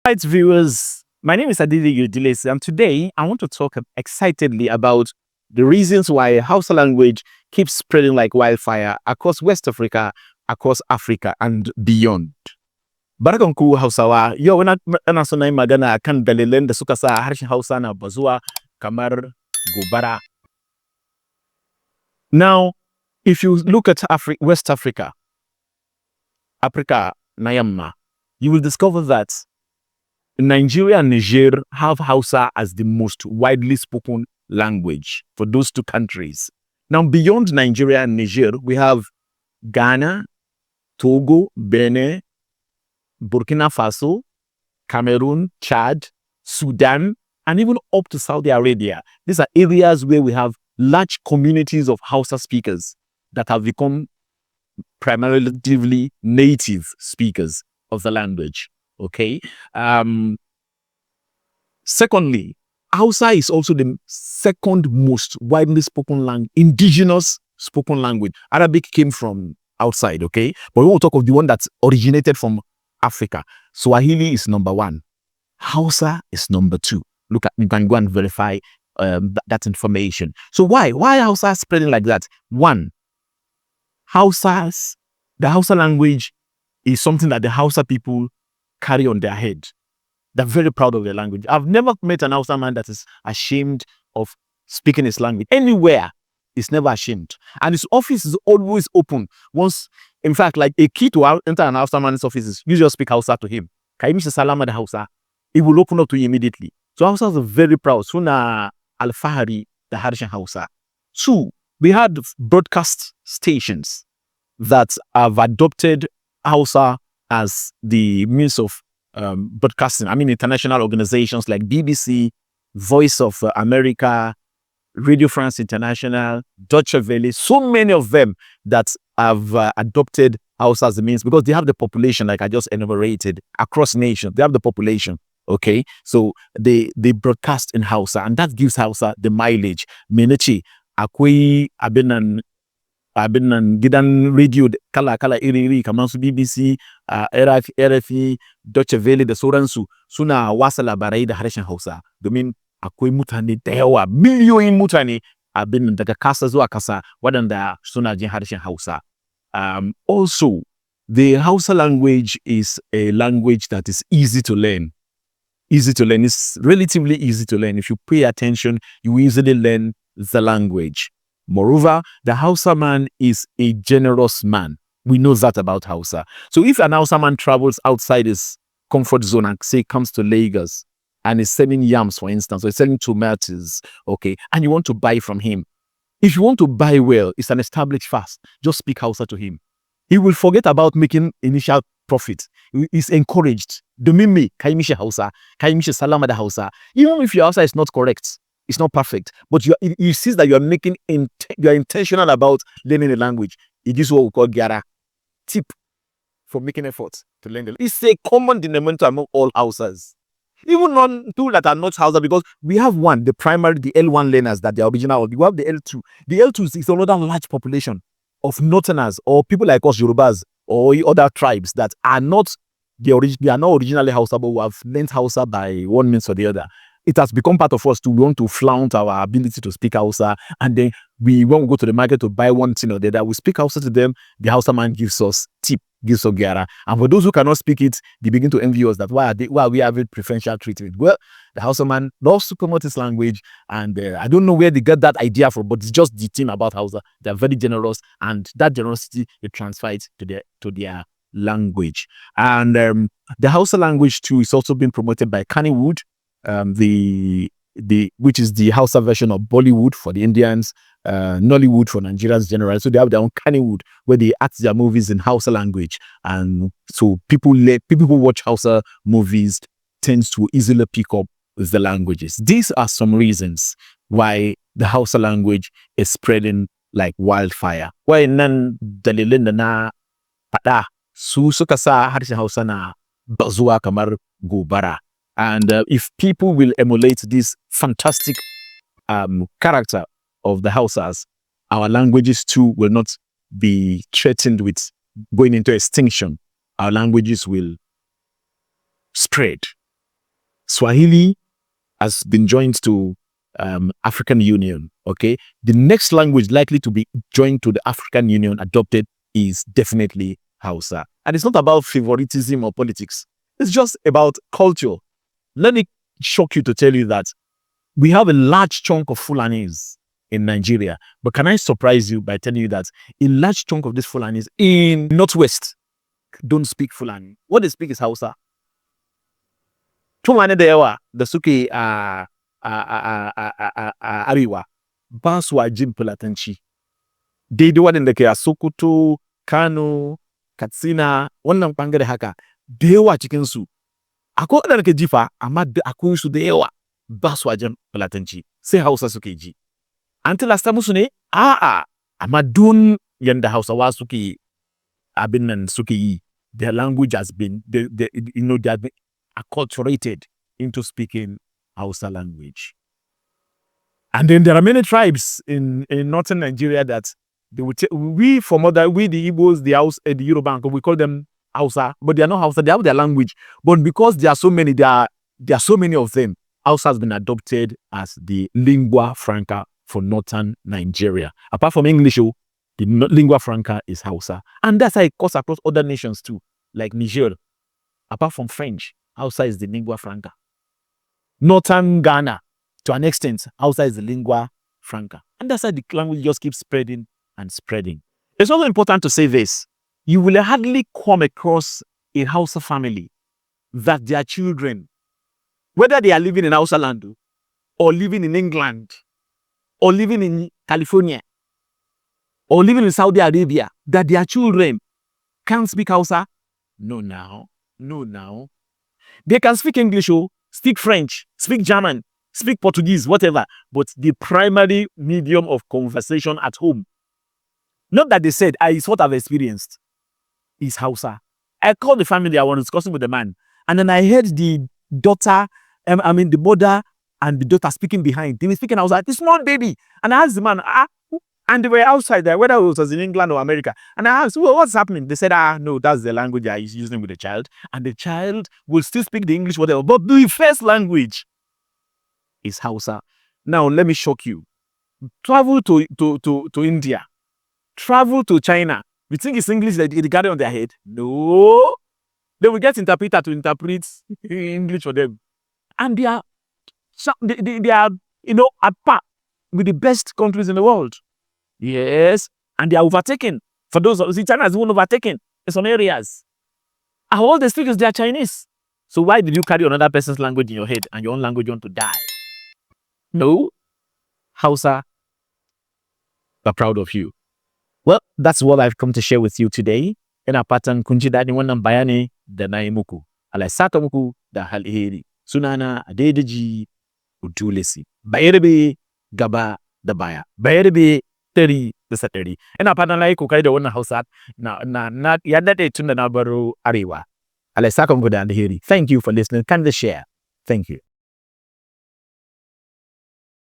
Right, viewers, my name is Adili Udilese, and today I want to talk excitedly about the reasons why Hausa language keeps spreading like wildfire across West Africa, across Africa, and beyond. Barkanku Hausawa, yau ina so na yi magana kan dalilan da suka sa harshen Hausa na bazuwa kamar gobara. Now, if you look at West Africa, Africa na yamma, you will discover that Nigeria and Niger have Hausa as the most widely spoken language for those two countries. Now, beyond Nigeria and Niger, we have Ghana, Togo, Benin, Burkina Faso, Cameroon, Chad, Sudan, and even up to Saudi Arabia. These are areas where we have large communities of Hausa speakers that have become primarily native speakers of the language. Okay. Secondly, Hausa is also the second most widely spoken indigenous spoken language. Arabic came from outside, okay? But we want to talk of the one that's originated from Africa. Swahili is number one. Hausa is number two. Look at, you can go and verify that information. So why Hausa is spreading like that? One, the Hausa language is something that the Hausa people carry on their head. They're very proud of their language. I've never met an Hausa man that is ashamed of speaking his language. Anywhere, he's never ashamed. And his office is always open. Once, in fact, like a key to enter an Hausa man's office is you just speak Hausa to him. Kaimisha salama da Hausa. He will open up to you immediately. So Hausas are very proud. Suna al-Fahari, the harshen Hausa. Two, we had broadcast stations that have adopted Hausa as the means of broadcasting. I mean, international organizations like BBC, Voice of America, Radio France International, Deutsche Welle, so many of them that have adopted Hausa as the means because they have the population, like I just enumerated, across nations. They have the population, okay? So they broadcast in Hausa, and that gives Hausa the mileage. Menechi, akwai abin nan gidan radio kala-kala iri-iri kamar su BBC, RFI, Deutsche Welle da sauransu suna wasa labarai da harshen Hausa domin akwai mutane da yawa, miliyoyin mutane abin daga kasa zuwa kasa waɗanda suna jin harshen Hausa. Also, the Hausa language is a language that is easy to learn. It's relatively easy to learn. If you pay attention, you easily learn the language. Moreover, the Hausa man is a generous man. We know that about Hausa. So if an Hausa man travels outside his comfort zone and say comes to Lagos and is selling yams, for instance, or is selling tomatoes, okay, and you want to buy from him, if you want to buy well, it's an established fast. Just speak Hausa to him. He will forget about making initial profit. He's encouraged. Domimi, kaimisha Hausa, kaimisha salama da Hausa. Even if your Hausa is not correct, it's not perfect, but you see that you are intentional about learning the language. It is what we call Gyara. Tip for making efforts to learn the language. It's a common denominator among all Hausas. Even on people that are not Hausa, because we have the L1 learners that are original. We have the L2. The L2 is another large population of Northerners or people like us, Yorubas, or other tribes that are not they are not originally Hausa, but who have learned Hausa by one means or the other. It has become part of us to want to flaunt our ability to speak Hausa. And then when we go to the market to buy one thing or the other, we speak Hausa to them. The Hausa man gives us tip, gives us Gyara. And for those who cannot speak it, they begin to envy us that why are we having preferential treatment? Well, the Hausa man loves to promote his language. And I don't know where they get that idea from, but it's just the thing about Hausa. They're very generous. And that generosity, it transfers to their language. And the Hausa language too is also being promoted by Kannywood. Which is the Hausa version of Bollywood for the Indians, Nollywood for Nigerians generally. So they have their own Kannywood where they act their movies in Hausa language, and so people who watch Hausa movies tends to easily pick up the languages. These are some reasons why the Hausa language is spreading like wildfire. Why nan dalilin da na faɗa su suka sa harshen Hausa na bazuwa kamar gobara. And if people will emulate this fantastic character of the Hausas, our languages too will not be threatened with going into extinction. Our languages will spread. Swahili has been joined to African Union. Okay, the next language likely to be joined to the African Union adopted is definitely Hausa, and it's not about favoritism or politics. It's just about culture. Let me shock you to tell you that we have a large chunk of Fulanis in Nigeria, but can I surprise you by telling you that a large chunk of these Fulanis in Northwest don't speak Fulani. What they speak is Hausa. Tumane da yawa da suke a arewa ba su jin Fulatanci. Daidai waɗanda ke a Sokoto, Kano, Katsina, wannan bangare haka, da yawa cikinsu. Akwai waɗanda ke jifa, amma akwai su da yawa ba su jin Fulatanci, sai Hausa suke ji. An tilasta musu ne? A'a, amma dun yanda Hausawa suke abin nan suke yi, their language has been, they have been acculturated into speaking Hausa language. And then there are many tribes in northern Nigeria that they would we the Igbos, the Hausa, the Yoruba, we call them Hausa, but they are not Hausa, they have their language. But because there are so many, there are so many of them, Hausa has been adopted as the lingua franca for northern Nigeria. Apart from English, the lingua franca is Hausa. And that's how it cuts across other nations too, like Niger. Apart from French, Hausa is the lingua franca. Northern Ghana, to an extent, Hausa is the lingua franca. And that's how the language just keeps spreading and spreading. It's also important to say this. You will hardly come across a Hausa family that their children, whether they are living in Hausa land or living in England or living in California or living in Saudi Arabia, that their children can't speak Hausa. No now. They can speak English, speak French, speak German, speak Portuguese, whatever. But the primary medium of conversation at home, not that they said, it's what I've experienced, is Hausa. I called the family, I was discussing with the man, and then I heard the daughter, the mother and the daughter speaking behind. They were speaking Hausa, this small baby. And I asked the man, and they were outside there, whether it was in England or America. And I asked, well, what's happening? They said, no, that's the language I is using with the child. And the child will still speak the English, whatever. But the first language is Hausa. Now, let me shock you. Travel to India. Travel to China. You think it's English that they got it on their head? No. They will get interpreter to interpret English for them. And they are at par with the best countries in the world. Yes, and they are overtaken. For those, China is even overtaken in some areas. And all the speakers, they are Chinese. So why did you carry another person's language in your head and your own language want to die? No, Hausa, we're proud of you. Well, that's what I've come to share with you today. Ina fatan kun ji daɗin wannan bayani da na yi muku. Allah ya saka muku da alheri. Sunana Adedeji Udulesi. Bayarbe gaba da baya. Bayarbe 100%. Ina fatan na yi kokari da wannan Hausa na ya daɗe tun da na baro Arewa. Allah ya saka muku da alheri. Thank you for listening. Kindly share. Thank you.